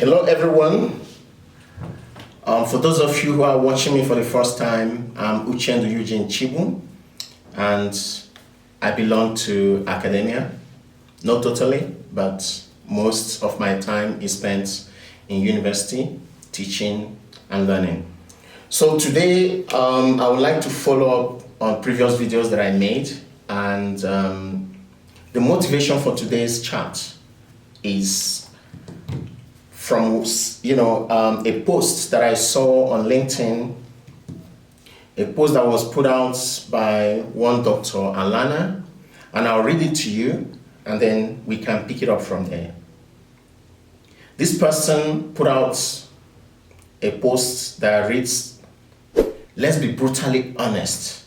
Hello everyone. For those of you who are watching me for the first time, I'm Uchendu Eugene Chibu, and I belong to academia. Not totally, but most of my time is spent in university, teaching and learning. So today, I would like to follow up on previous videos that I made, and the motivation for today's chat is from a post that I saw on LinkedIn, a post that was put out by one Dr. Alana, and I'll read it to you and then we can pick it up from there. This person put out a post that reads, "Let's be brutally honest.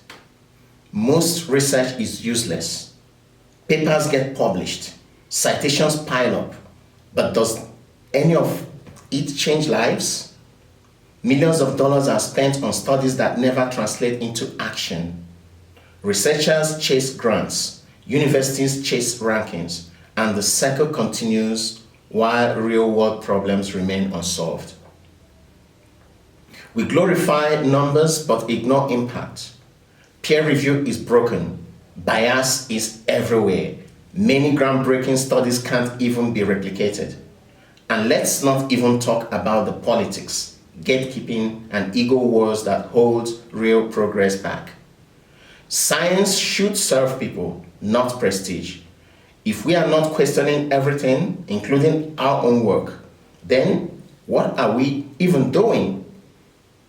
Most research is useless. Papers get published, citations pile up, but does any of it change lives? Millions of dollars are spent on studies that never translate into action. Researchers chase grants, universities chase rankings, and the cycle continues while real-world problems remain unsolved. We glorify numbers but ignore impact. Peer review is broken. Bias is everywhere. Many groundbreaking studies can't even be replicated. And let's not even talk about the politics, gatekeeping, and ego wars that hold real progress back. Science should serve people, not prestige. If we are not questioning everything, including our own work, then what are we even doing?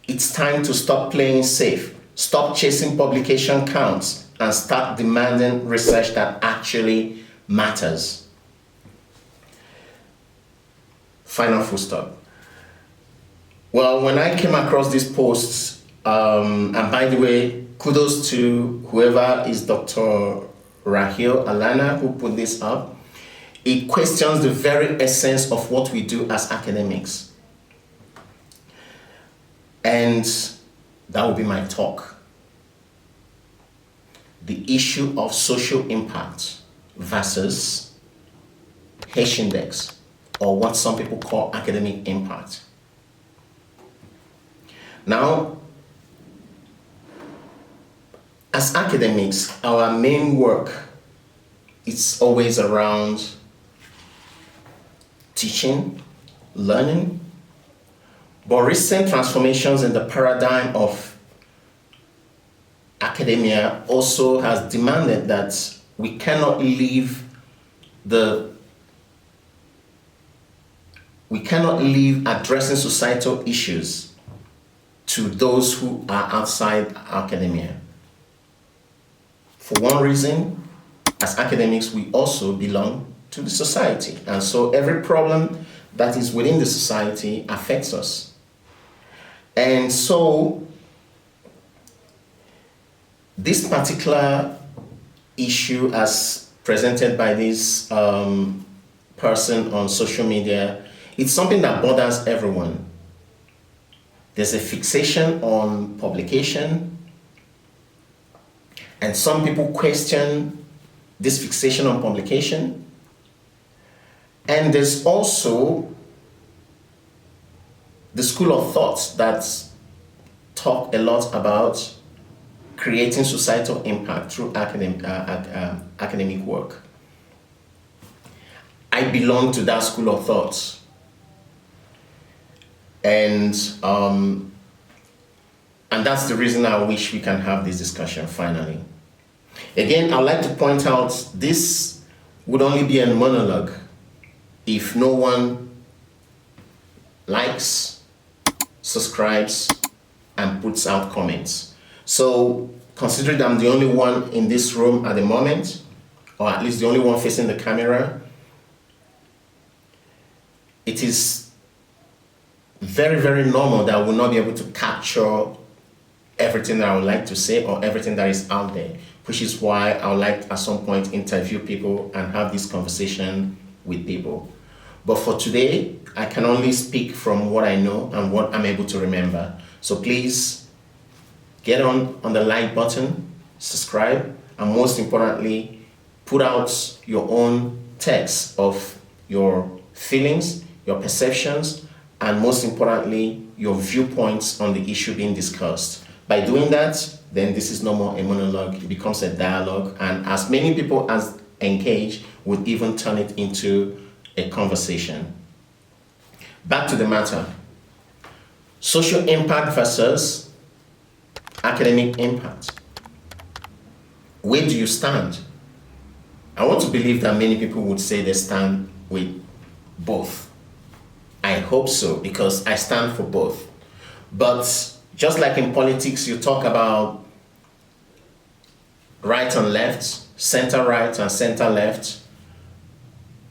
It's time to stop playing safe, stop chasing publication counts, and start demanding research that actually matters." Final full stop. Well, when I came across these posts, and by the way, kudos to whoever is Dr. Rahil Alana who put this up. It questions the very essence of what we do as academics. And that will be my talk. The issue of social impact versus H-index, or what some people call academic impact. Now, as academics, our main work is always around teaching, learning, but recent transformations in the paradigm of academia also has demanded that we cannot leave addressing societal issues to those who are outside academia. For one reason, as academics, we also belong to the society. And so every problem that is within the society affects us. And so this particular issue, as presented by this person on social media, it's something that bothers everyone. There's a fixation on publication, and some people question this fixation on publication. And there's also the school of thought that talk a lot about creating societal impact through academic work. I belong to that school of thought. And that's the reason I wish we can have this discussion finally. Again, I'd like to point out this would only be a monologue if no one likes, subscribes, and puts out comments. So considering I'm the only one in this room at the moment, or at least the only one facing the camera, it is very, very normal that I will not be able to capture everything that I would like to say or everything that is out there, which is why I would like at some point interview people and have this conversation with people. But for today, I can only speak from what I know and what I'm able to remember. So please get on the like button, subscribe, and most importantly, put out your own text of your feelings, your perceptions, and most importantly, your viewpoints on the issue being discussed. By doing that, then this is no more a monologue, it becomes a dialogue, and as many people as engage would even turn it into a conversation. Back to the matter. Social impact versus academic impact. Where do you stand? I want to believe that many people would say they stand with both. I hope so, because I stand for both. But just like in politics, you talk about right and left, center right and center left.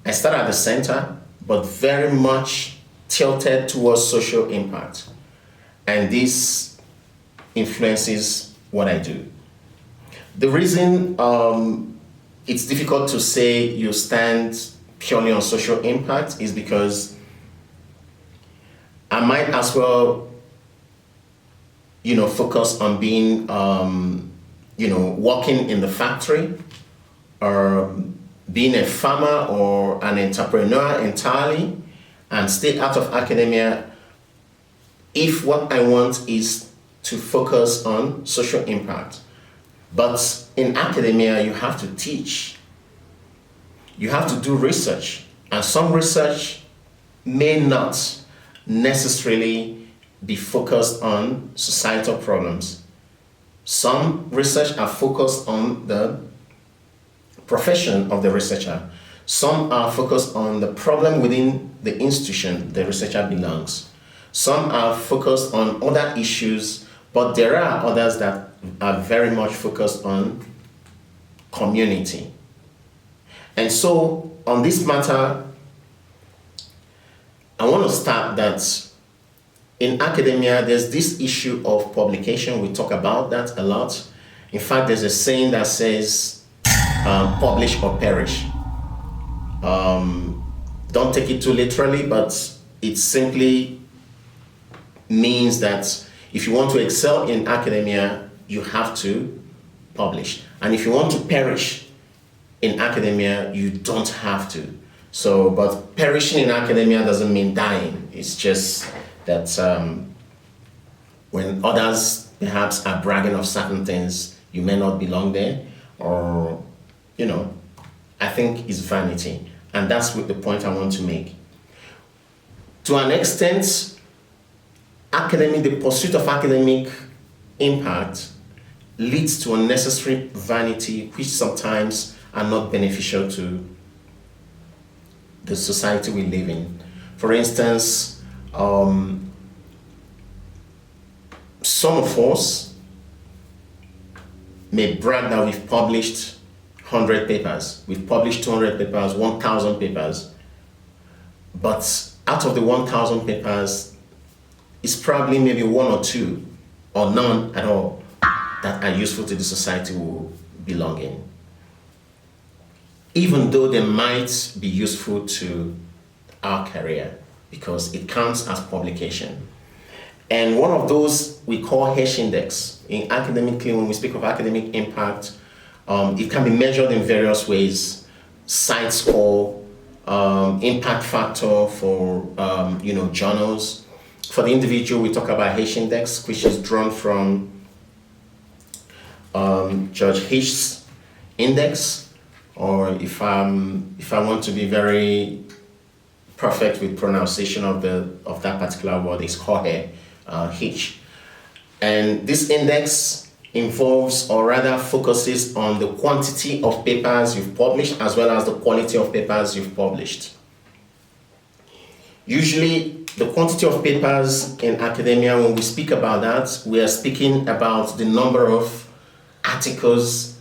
I start at the center, but very much tilted towards social impact. And this influences what I do. The reason it's difficult to say you stand purely on social impact is because I might as well, focus on being, working in the factory, or being a farmer or an entrepreneur entirely, and stay out of academia if what I want is to focus on social impact. But in academia, you have to teach. You have to do research. And some research may not necessarily be focused on societal problems. Some research are focused on the profession of the researcher. Some are focused on the problem within the institution the researcher belongs. Some are focused on other issues, but there are others that are very much focused on community. And so on this matter, I want to start that in academia, there's this issue of publication. We talk about that a lot. In fact, there's a saying that says, publish or perish. Don't take it too literally, but it simply means that if you want to excel in academia, you have to publish. And if you want to perish in academia, you don't have to. So, but perishing in academia doesn't mean dying. It's just that when others perhaps are bragging of certain things, you may not belong there, or, I think it's vanity. And that's the point I want to make. To an extent, the pursuit of academic impact leads to unnecessary vanity, which sometimes are not beneficial to the society we live in. For instance, some of us may brag that we've published 100 papers, we've published 200 papers, 1,000 papers, but out of the 1,000 papers, it's probably maybe one or two, or none at all, that are useful to the society we belong in, even though they might be useful to our career, because it counts as publication. And one of those we call H index. Academically, when we speak of academic impact, it can be measured in various ways: site score, impact factor for journals. For the individual, we talk about H index, which is drawn from George H's index, or if I want to be very perfect with pronunciation of that particular word, is Jorge H. And this index involves, or rather focuses on, the quantity of papers you've published as well as the quality of papers you've published. Usually, the quantity of papers in academia, when we speak about that, we are speaking about the number of articles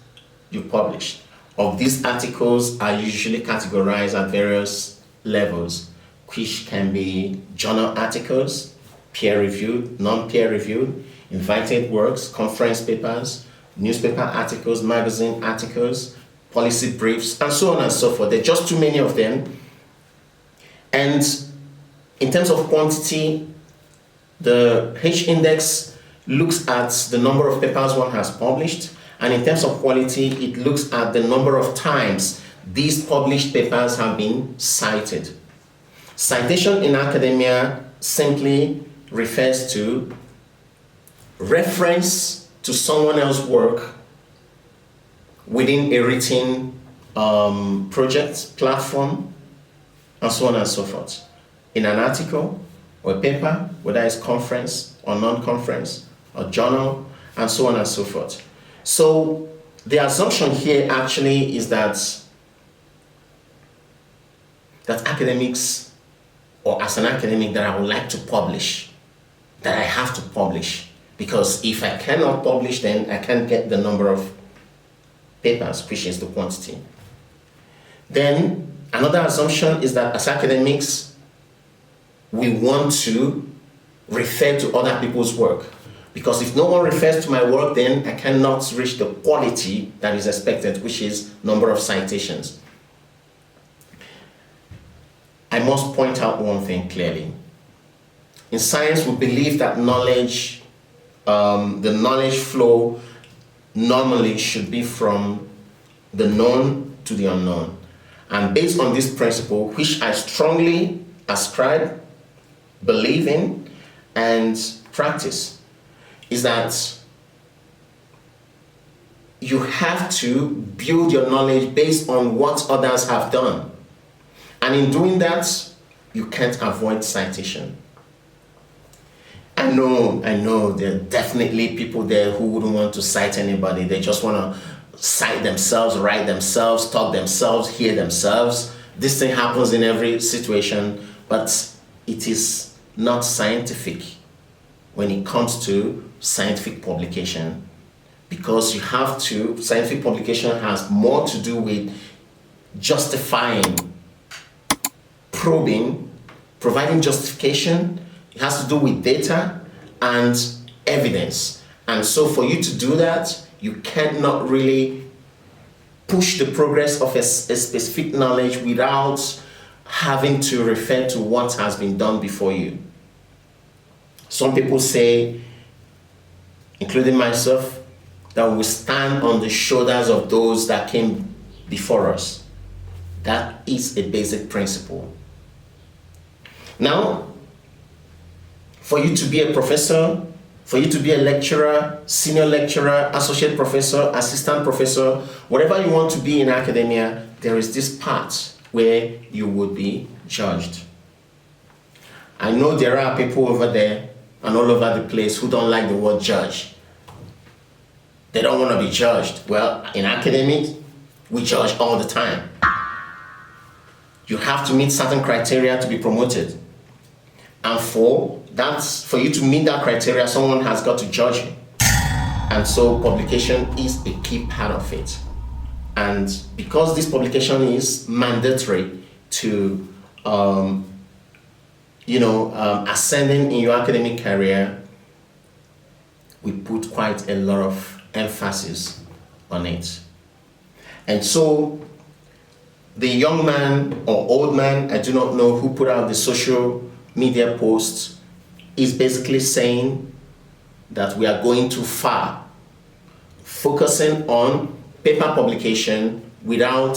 you published. Of these articles are usually categorized at various levels, which can be journal articles, peer-reviewed, non-peer-reviewed, invited works, conference papers, newspaper articles, magazine articles, policy briefs, and so on and so forth. There are just too many of them. And in terms of quantity, the H index looks at the number of papers one has published, and in terms of quality, it looks at the number of times these published papers have been cited. Citation in academia simply refers to reference to someone else's work within a written project, platform, and so on and so forth. In an article or a paper, whether it's conference or non-conference, or journal, and so on and so forth. So the assumption here actually is that academics, or as an academic, that I would like to publish, that I have to publish, because if I cannot publish, then I can't get the number of papers, which is the quantity. Then another assumption is that as academics, we want to refer to other people's work, because if no one refers to my work, then I cannot reach the quality that is expected, which is number of citations. I must point out one thing clearly. In science, we believe that knowledge, the knowledge flow normally should be from the known to the unknown. And based on this principle, which I strongly ascribe, believe in, and practice, is that you have to build your knowledge based on what others have done. And in doing that, you can't avoid citation. I know there are definitely people there who wouldn't want to cite anybody. They just want to cite themselves, write themselves, talk themselves, hear themselves. This thing happens in every situation, but it is not scientific when it comes to scientific publication, because scientific publication has more to do with justifying, probing, providing justification. It has to do with data and evidence. And so for you to do that, you cannot really push the progress of a specific knowledge without having to refer to what has been done before you. Some people say, including myself, that we stand on the shoulders of those that came before us. That is a basic principle. Now, for you to be a professor, for you to be a lecturer, senior lecturer, associate professor, assistant professor, whatever you want to be in academia, there is this part where you would be judged. I know there are people over there and all over the place who don't like the word judge. They don't want to be judged. Well, in academics, we judge all the time. You have to meet certain criteria to be promoted. And for you to meet that criteria, someone has got to judge you. And so publication is a key part of it. And because this publication is mandatory to ascending in your academic career, we put quite a lot of emphasis on it. And so the young man or old man, I do not know, who put out the social media post, is basically saying that we are going too far, focusing on paper publication without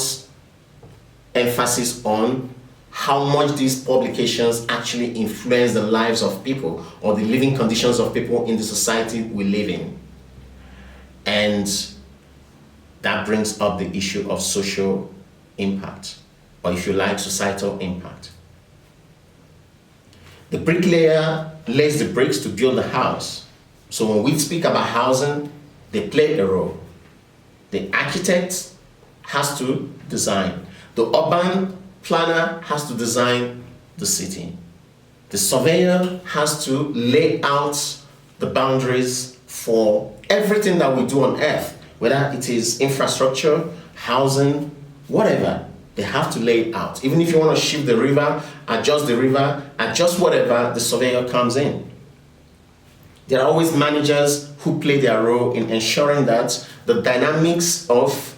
emphasis on how much these publications actually influence the lives of people or the living conditions of people in the society we live in. And that brings up the issue of social impact, or if you like, societal impact. The bricklayer lays the bricks to build the house. So when we speak about housing, they play a role. The architect has to design. The urban planner has to design the city. The surveyor has to lay out the boundaries for everything that we do on earth, whether it is infrastructure, housing, whatever. They have to lay it out. Even if you want to shift the river, adjust whatever, the surveyor comes in. There are always managers who play their role in ensuring that the dynamics of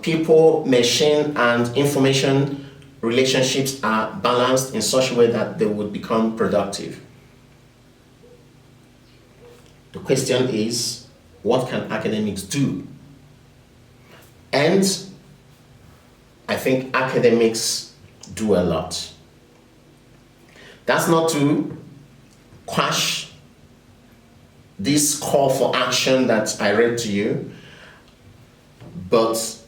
people, machine, and information relationships are balanced in such a way that they would become productive. The question is, what can academics do? And I think academics do a lot. That's not to quash this call for action that I read to you, but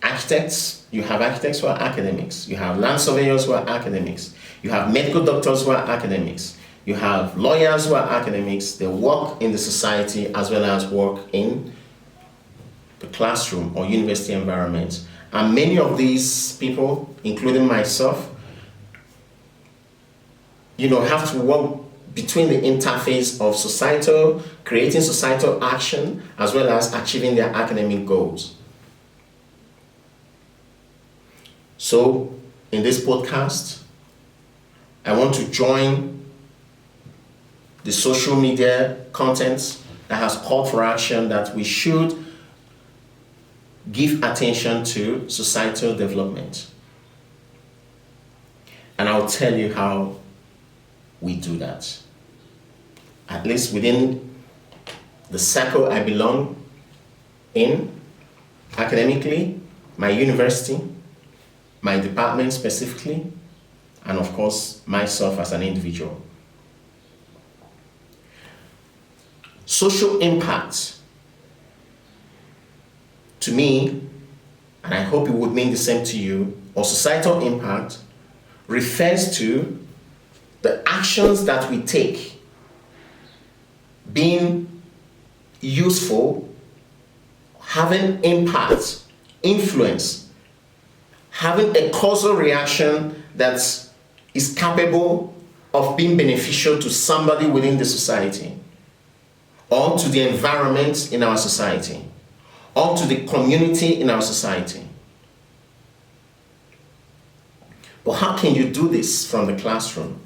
architects, you have architects who are academics, you have land surveyors who are academics, you have medical doctors who are academics, you have lawyers who are academics. They work in the society as well as work in the classroom or university environment. And many of these people, including myself, have to work between the interface of creating societal action, as well as achieving their academic goals. So, in this podcast, I want to join the social media content that has called for action that we should give attention to societal development. And I'll tell you how we do that. At least within the circle I belong in, academically, my university, my department specifically, and of course, myself as an individual. Social impact, to me, and I hope it would mean the same to you, or societal impact, refers to the actions that we take being useful, having impact, influence, having a causal reaction that is capable of being beneficial to somebody within the society, or to the environment in our society, or to the community in our society. But how can you do this from the classroom?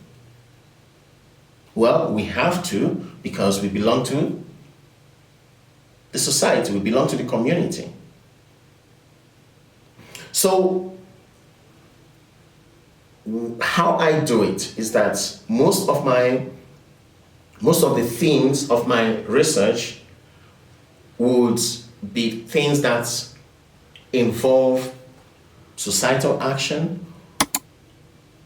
Well, we have to, because we belong to the society, we belong to the community. So, how I do it is that most of the themes of my research would be things that involve societal action,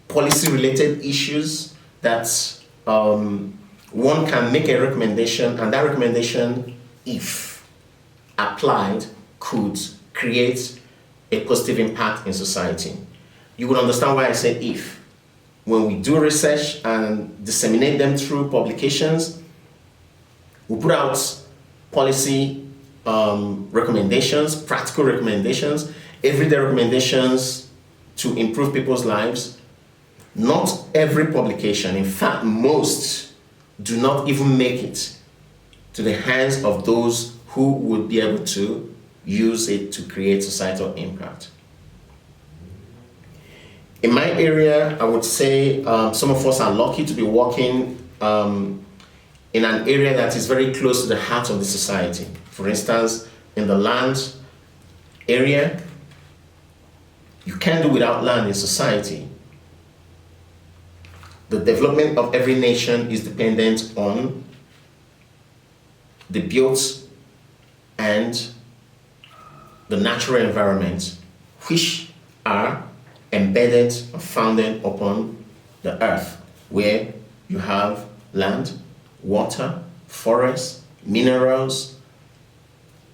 policy-related issues that one can make a recommendation, and that recommendation, if applied, could create a positive impact in society. You would understand why I said if. When we do research and disseminate them through publications, we put out policy recommendations, practical recommendations, everyday recommendations to improve people's lives. Not every publication, in fact, most do not even make it to the hands of those who would be able to use it to create societal impact. In my area, I would say some of us are lucky to be working in an area that is very close to the heart of the society. For instance, in the land area, you can't do without land in society. The development of every nation is dependent on the built and the natural environment, which are embedded or founded upon the earth, where you have land, water, forests, minerals,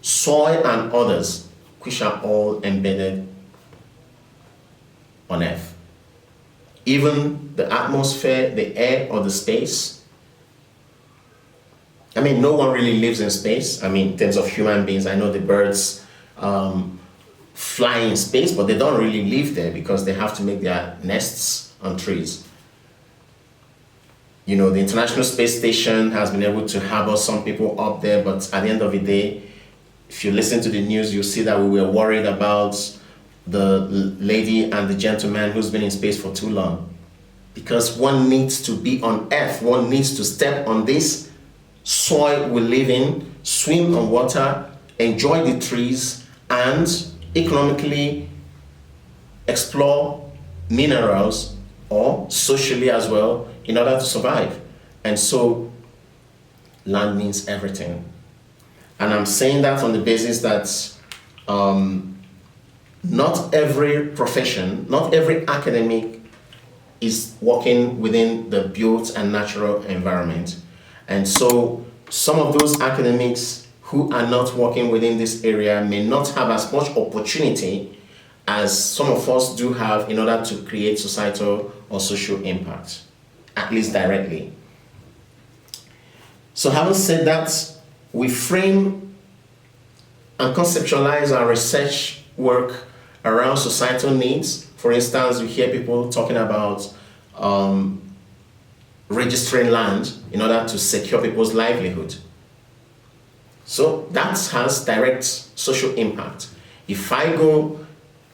soil, and others, which are all embedded on earth. Even the atmosphere, the air, or the space. I mean, no one really lives in space. I mean, in terms of human beings, I know the birds fly in space, but they don't really live there because they have to make their nests on trees. You know, the International Space Station has been able to harbor some people up there, but at the end of the day, if you listen to the news, you'll see that we were worried about the lady and the gentleman who's been in space for too long. Because one needs to be on Earth, one needs to step on this soil we live in, swim on water, enjoy the trees, and economically explore minerals, or socially as well, in order to survive. And so land means everything. And I'm saying that on the basis that not every profession, not every academic is working within the built and natural environment. And so some of those academics who are not working within this area may not have as much opportunity as some of us do have in order to create societal or social impact, at least directly. So having said that, we frame and conceptualize our research work around societal needs. For instance, you hear people talking about registering land in order to secure people's livelihood. So that has direct social impact. If I go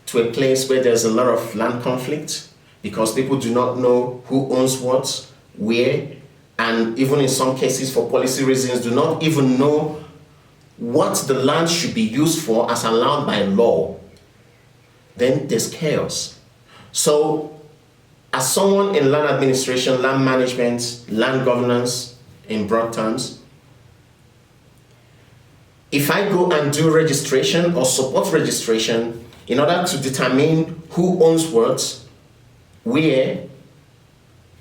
to a place where there's a lot of land conflict because people do not know who owns what, where, and even in some cases for policy reasons do not even know what the land should be used for as allowed by law, then there's chaos. So as someone in land administration, land management, land governance in broad terms, if I go and do registration or support registration in order to determine who owns what, where,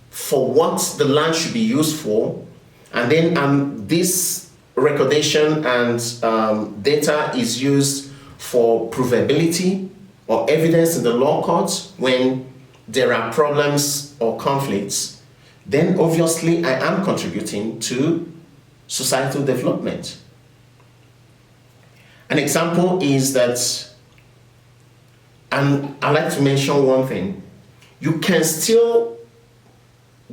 for what the land should be used for, and then this recordation and data is used for provability or evidence in the law courts when there are problems or conflicts, then obviously I am contributing to societal development. An example is that, and I like to mention one thing, you can still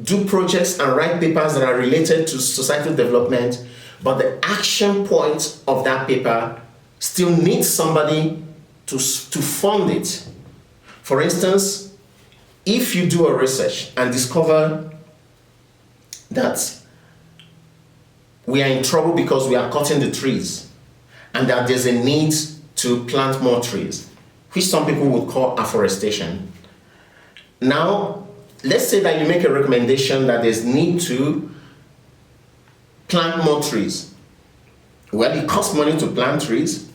do projects and write papers that are related to societal development, but the action point of that paper still needs somebody to fund it. For instance, if you do a research and discover that we are in trouble because we are cutting the trees and that there's a need to plant more trees, which some people would call afforestation. Now, let's say that you make a recommendation that there's need to plant more trees. Well, it costs money to plant trees.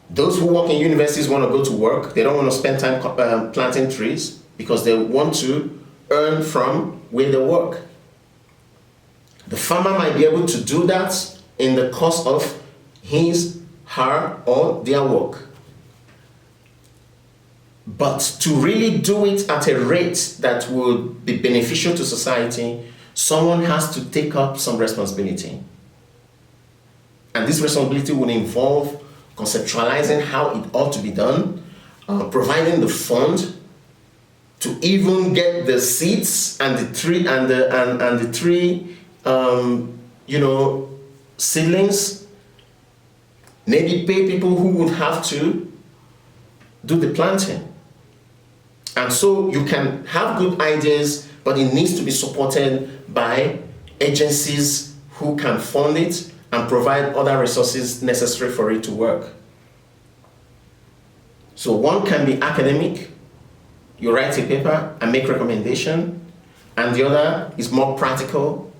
Those who work in universities want to go to work. They don't want to spend time planting trees because they want to earn from where they work. The farmer might be able to do that in the course of his, her, or their work. But to really do it at a rate that would be beneficial to society, someone has to take up some responsibility. And this responsibility would involve conceptualizing how it ought to be done, providing the fund to even get the seeds and the tree and the tree, seedlings. Maybe pay people who would have to do the planting. And so you can have good ideas, but it needs to be supported by agencies who can fund it and provide other resources necessary for it to work. So one can be academic, you write a paper and make recommendation, and the other is more practical,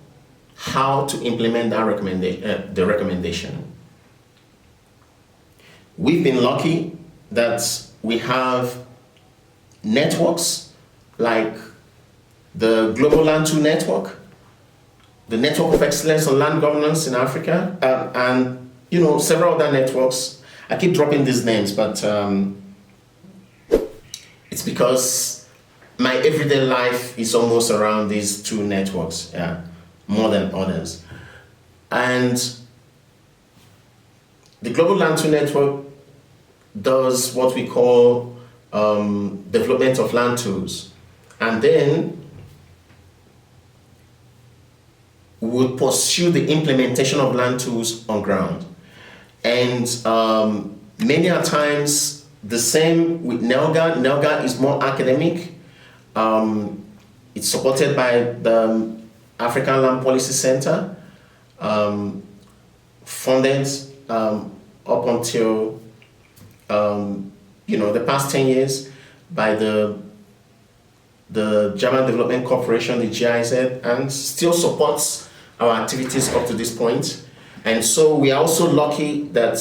how to implement that the recommendation. We've been lucky that we have networks like the Global Land 2 Network, the Network of Excellence on Land Governance in Africa, and several other networks. I keep dropping these names, but it's because my everyday life is almost around these two networks, more than others. And the Global Land 2 Network does what we call development of land tools, and then would pursue the implementation of land tools on ground. And many a times the same with NELGA. NELGA is more academic. It's supported by the African Land Policy Center, funded up until the past 10 years by the German Development Corporation, the GIZ, and still supports our activities up to this point. And so we are also lucky that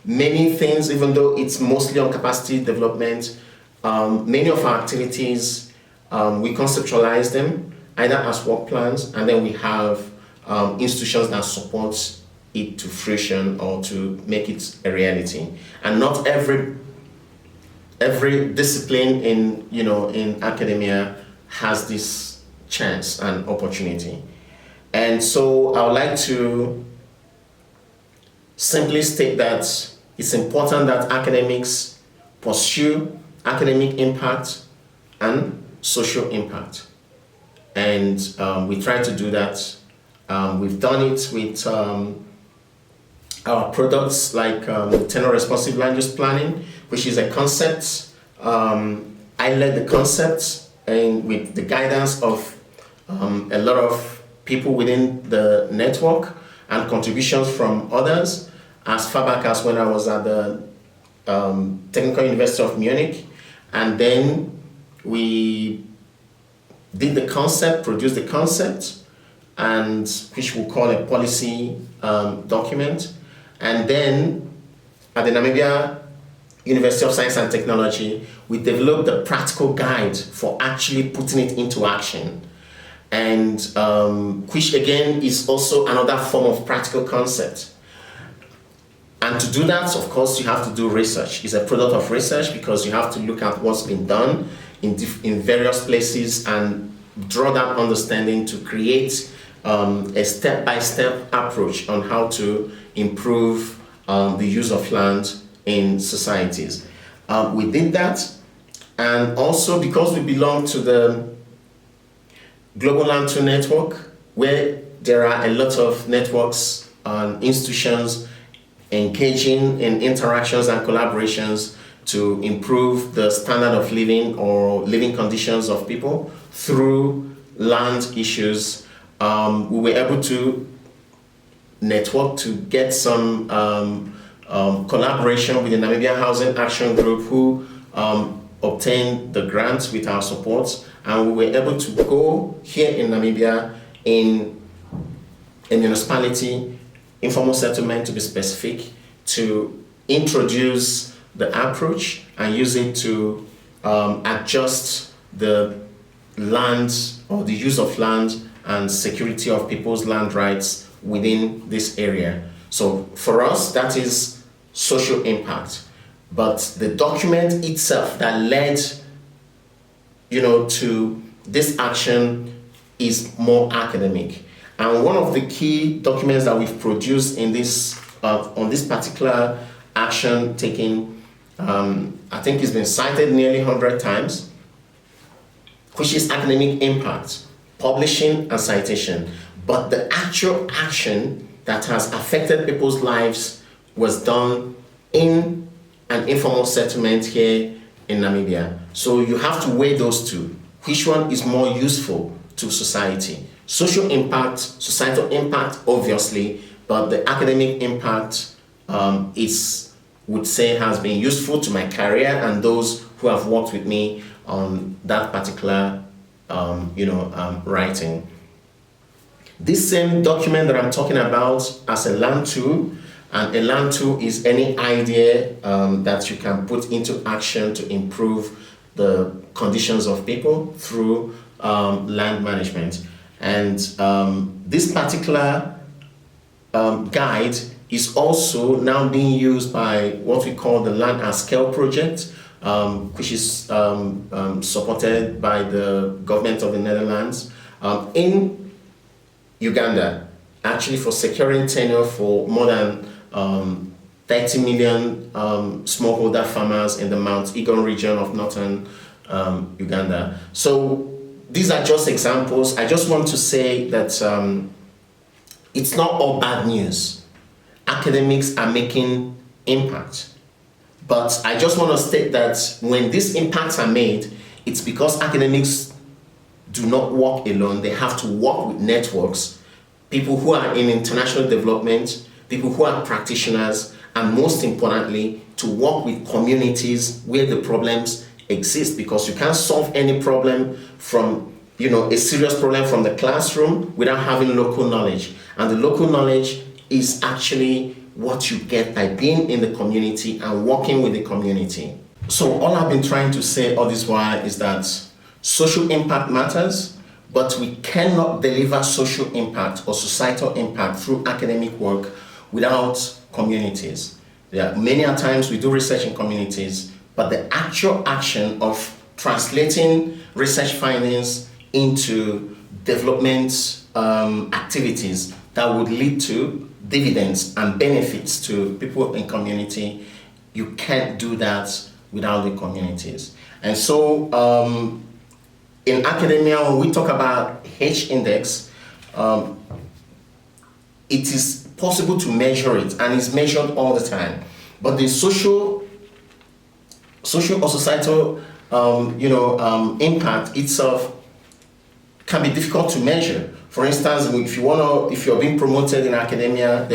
many things, even though it's mostly on capacity development, many of our activities we conceptualize them either as work plans, and then we have institutions that support it to fruition or to make it a reality. And not every discipline in academia has this chance and opportunity. And so I would like to simply state that it's important that academics pursue academic impact and social impact. And we try to do that. We've done it with our products like tenor responsive land use planning, which is a concept. I led the concept and with the guidance of a lot of people within the network and contributions from others, as far back as when I was at the Technical University of Munich. And then we did the concept, produced the concept, and which we'll call a policy document. And then at the Namibia University of Science and Technology, we developed a practical guide for actually putting it into action. And which again is also another form of practical concept. And to do that, of course, you have to do research. It's a product of research because you have to look at what's been done in various places and draw that understanding to create a step-by-step approach on how to improve the use of land in societies. We did that, and also because we belong to the Global Land 2 network, where there are a lot of networks and institutions engaging in interactions and collaborations to improve the standard of living or living conditions of people through land issues. We were able to network to get some collaboration with the Namibia Housing Action Group, who obtained the grants with our support, and we were able to go here in Namibia in a municipality, informal settlement to be specific, to introduce the approach and use it to adjust the land or the use of land and security of people's land rights within this area. So for us, that is social impact. But the document itself that led to this action is more academic. And one of the key documents that we've produced in this on this particular action taking, I think it's been cited nearly 100 times, which is academic impact, publishing and citation. But the actual action that has affected people's lives was done in an informal settlement here in Namibia. So you have to weigh those two. Which one is more useful to society? Social impact, societal impact, obviously, but the academic impact would say has been useful to my career and those who have worked with me on that particular writing. This same document that I'm talking about as a land tool, and a land tool is any idea that you can put into action to improve the conditions of people through land management. And this particular guide is also now being used by what we call the Land at Scale project, which is supported by the government of the Netherlands in Uganda, actually for securing tenure for more than 30 million smallholder farmers in the Mount Elgon region of northern Uganda. So these are just examples. I just want to say that it's not all bad news. Academics are making impact. But I just want to state that when these impacts are made, it's because academics do not work alone. They have to work with networks, people who are in international development, people who are practitioners, and most importantly, to work with communities where the problems exist, because you can't solve any problem from, a serious problem from the classroom without having local knowledge. And the local knowledge is actually what you get by being in the community and working with the community. So all I've been trying to say all this while is that social impact matters, but we cannot deliver social impact or societal impact through academic work without communities. There are many a times we do research in communities, but the actual action of translating research findings into development activities that would lead to dividends and benefits to people in community, you can't do that without the communities. And so in academia, when we talk about H index, it is possible to measure it, and it's measured all the time. But the social or societal impact itself can be difficult to measure. For instance, if you're being promoted in academia,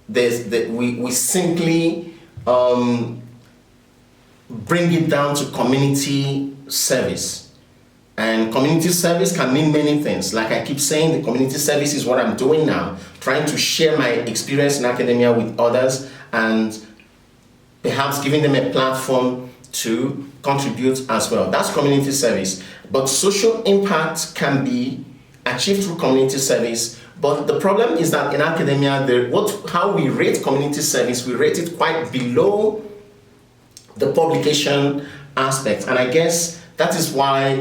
we simply bring it down to community service. And community service can mean many things. Like I keep saying, the community service is what I'm doing now, trying to share my experience in academia with others and perhaps giving them a platform to contribute as well. That's community service. But social impact can be achieved through community service. But the problem is that in academia, how we rate community service, we rate it quite below the publication aspect. And I guess that is why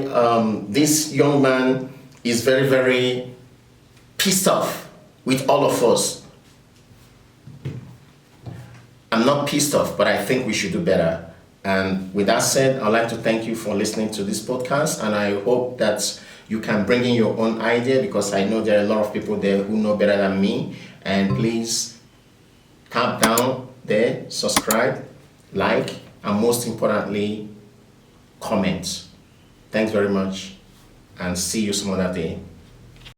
this young man is very, very pissed off with all of us. I'm not pissed off, but I think we should do better. And with that said, I'd like to thank you for listening to this podcast, and I hope that you can bring in your own idea, because I know there are a lot of people there who know better than me. And please tap down there, subscribe, like, and most importantly, comment. Thanks very much, and see you some other day.